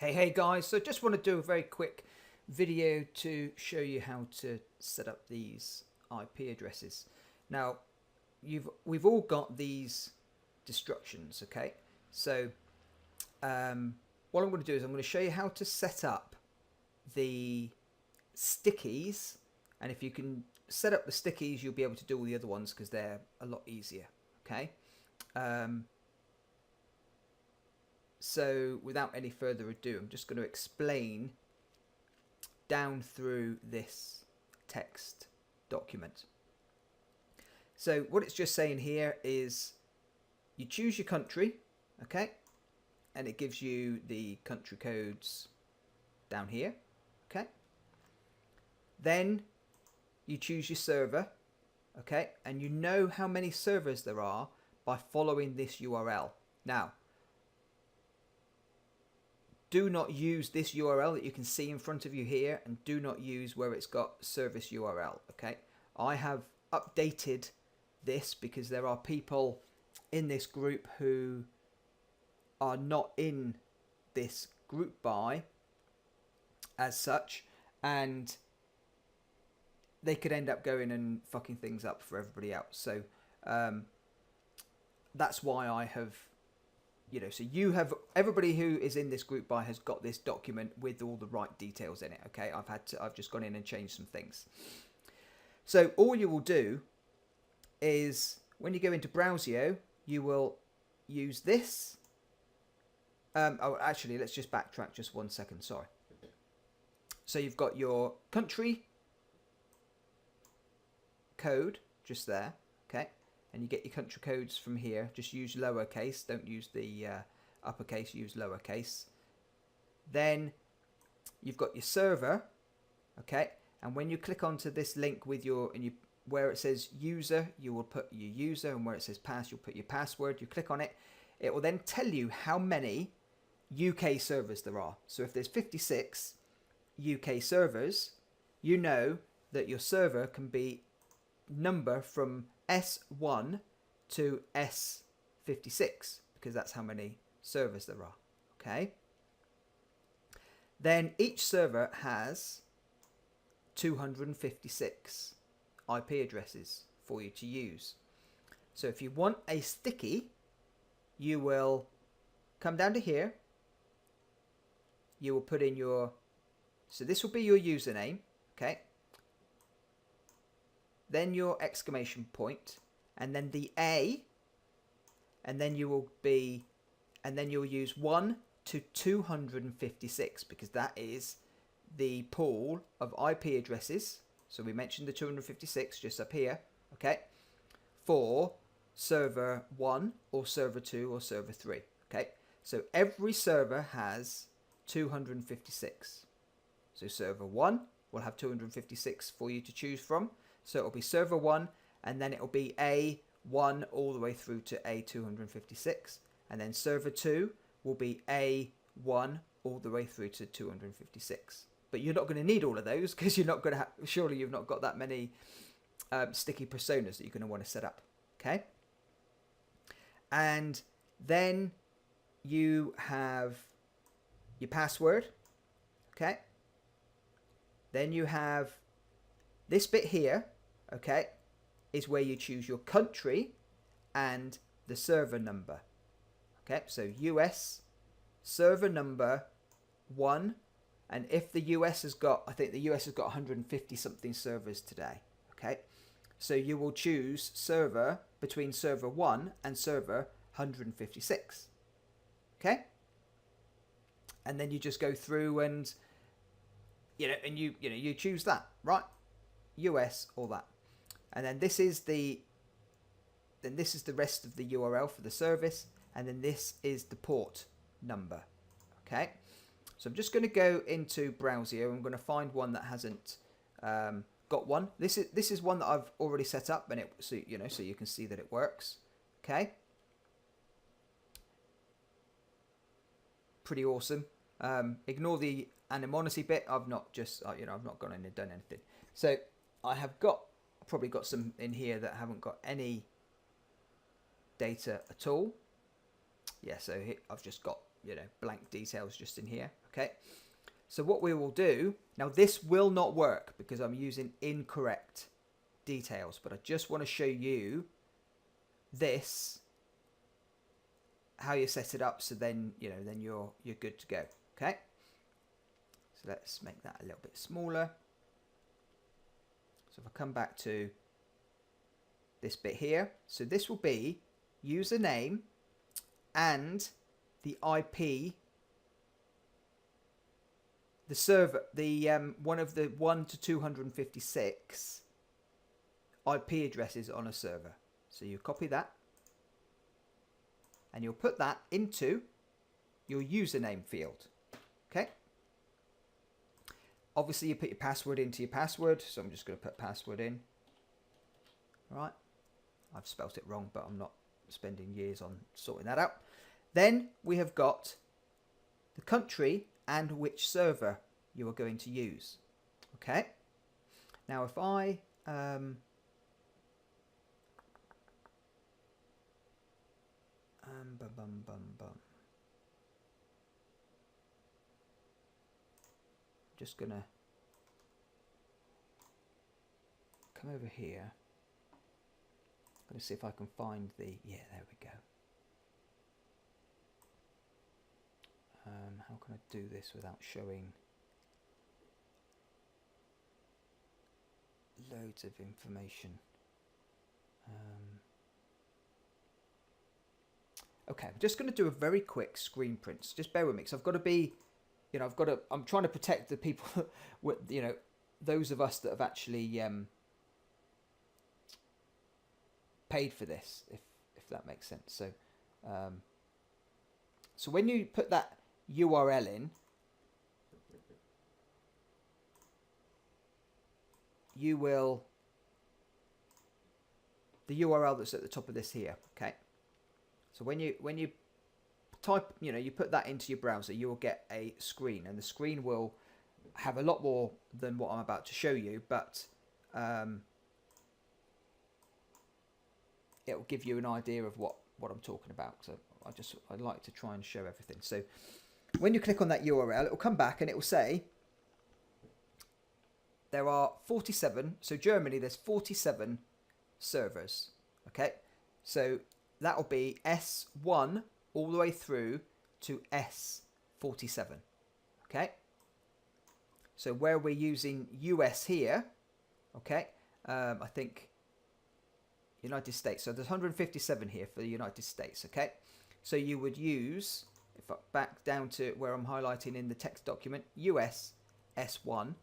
Hey guys, so just want to do a very quick video to show you how to set up these IP addresses. Now, we've all got these destructions, okay? So what I'm going to do is I'm going to show you how to set up the stickies, and if you can set up the stickies, you'll be able to do all the other ones because they're a lot easier, okay? So without any further ado, I'm just going to explain down through this text document. So what it's just saying here is you choose your country, okay, and it gives you the country codes down here, okay. Then you choose your server, okay, and you know how many servers there are by following this URL. Now, do not use this URL that you can see in front of you here, and do not use where it's got service URL, okay? I have updated this because there are people in this group who are not in this group by as such, and they could end up going and fucking things up for everybody else. So that's why I have, so you have, everybody who is in this group by has got this document with all the right details in it, okay? I've just gone in and changed some things. So all you will do is when you go into Browsio, you will use this. Oh, actually, let's just backtrack just 1 second, sorry. So you've got your country code just there, okay? And you get your country codes from here. Just use lowercase, don't use the uppercase, use lowercase. Then you've got your server, okay? And when you click onto this link with where it says user, you will put your user, and where it says pass, you'll put your password. You click on it, it will then tell you how many UK servers there are. So if there's 56 UK servers, you know that your server can be number from S1 to S56 because that's how many servers there are, okay? Then each server has 256 IP addresses for you to use. So if you want a sticky, you will come down to here, you will put in so this will be your username, okay? Then your exclamation point, and then the A, and then you'll use 1 to 256 because that is the pool of IP addresses. So we mentioned the 256 just up here, okay, for server 1 or server 2 or server 3, okay? So every server has 256. So server 1 will have 256 for you to choose from. So it'll be server 1, and then it'll be A1 all the way through to A256. And then server 2 will be A1 all the way through to 256. But you're not going to need all of those because you're not going to have, surely you've not got that many sticky personas that you're going to want to set up. Okay? And then you have your password. Okay? Then you have this bit here, okay, is where you choose your country and the server number. Okay, so US server number 1, and if the US has got, I think the US has got 150 something servers today. Okay, so you will choose server between server 1 and server 156. Okay, and then you just go through and you choose that, right? US or that, and then this is the rest of the URL for the service, and then this is the port number. Okay, so I'm just going to go into Browsio. I'm going to find one that hasn't got one. This is one that I've already set up, and so you can see that it works. Okay, pretty awesome. Ignore the anonymity bit. I've not gone in and done anything. So I have probably got some in here that haven't got any data at all. Yeah, so I've just got blank details just in here. Okay. So what we will do, now this will not work because I'm using incorrect details, but I just want to show you this, how you set it up, so then then you're good to go. Okay. So let's make that a little bit smaller. So if I come back to this bit here, so this will be username and the IP, the server, the one of the 1 to 256 IP addresses on a server. So you copy that and you'll put that into your username field. Okay. Obviously you put your password into your password, so I'm just going to put password in. Right. I've spelt it wrong, but I'm not spending years on sorting that out. Then we have got the country and which server you are going to use. Okay. Now if I just gonna come over here. I'm gonna see if I can find the, yeah, there we go. How can I do this without showing loads of information? Okay, I'm just going to do a very quick screen print. So just bear with me, because I've got to be, I'm trying to protect the people, with, those of us that have actually paid for this, if that makes sense. So, so when you put that URL in, you will, the URL that's at the top of this here, okay? So when you type, you put that into your browser, you will get a screen, and the screen will have a lot more than what I'm about to show you, but it will give you an idea of what I'm talking about. So I like to try and show everything. So when you click on that URL, it will come back and it will say there are 47. So Germany, there's 47 servers. Okay, so that will be S1 all the way through to S47. Okay, so where we're using US here, okay, I think United States. So there's 157 here for the United States. Okay, so you would use, if I back down to where I'm highlighting in the text document, US S1,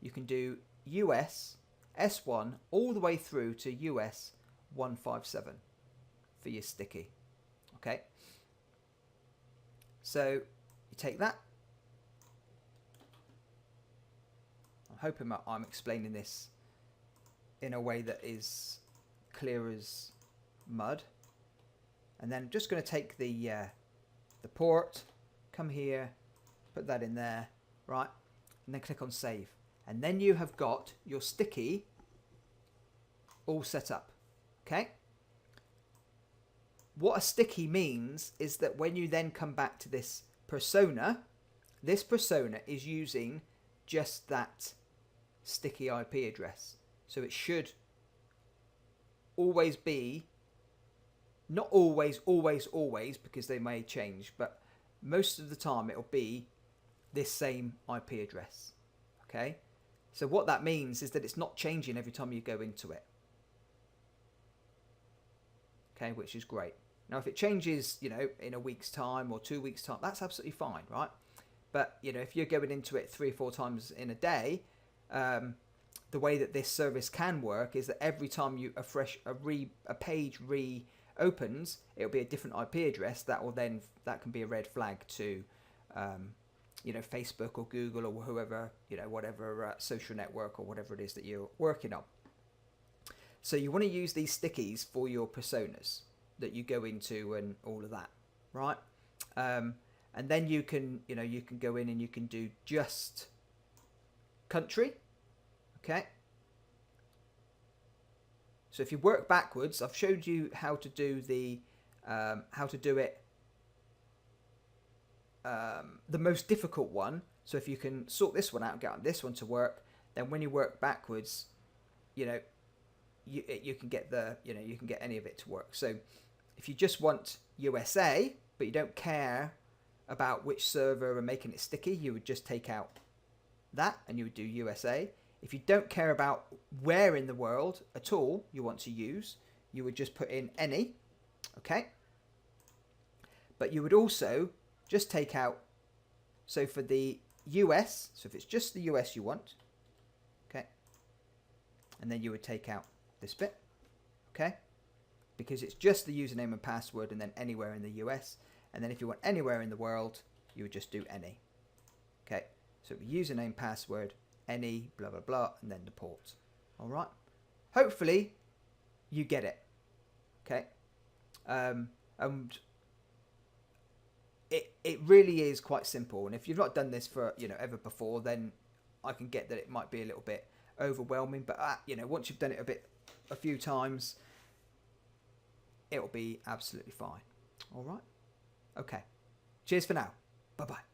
you can do US S1 all the way through to US 157 for your sticky. Okay, so you take that. I'm hoping I'm explaining this in a way that is clear as mud. And then I'm just going to take the port, come here, put that in there, right, and then click on save. And then you have got your sticky all set up. Okay, what a sticky means is that when you then come back to this persona is using just that sticky IP address. So it should always be, not always, because they may change, but most of the time it'll be this same IP address. Okay, so what that means is that it's not changing every time you go into it. Okay, which is great. Now, if it changes, in a week's time or 2 weeks' time, that's absolutely fine, right? But, if you're going into it 3 or 4 times in a day, the way that this service can work is that every time a page reopens, it'll be a different IP address. That can be a red flag to, Facebook or Google or whoever, whatever social network or whatever it is that you're working on. So you want to use these stickies for your personas that you go into and all of that, right? And then you can go in and you can do just country. Okay. So if you work backwards, I've showed you how to do it the most difficult one. So if you can sort this one out and get this one to work, then when you work backwards, you know, you can get you can get any of it to work. So if you just want USA, but you don't care about which server and making it sticky, you would just take out that and you would do USA. If you don't care about where in the world at all you want to use, you would just put in any, okay? But you would also just take out, so for the US, so if it's just the US you want, okay, and then you would take out this bit, okay, because it's just the username and password and then anywhere in the US, and then if you want anywhere in the world, you would just do any, okay, so username, password, any, blah, blah, blah, and then the port, all right? Hopefully, you get it, okay, and it really is quite simple, and if you've not done this for, you know, ever before, then I can get that it might be a little bit overwhelming, but you know, once you've done it a few times, it'll be absolutely fine. All right, okay, cheers for now, bye bye.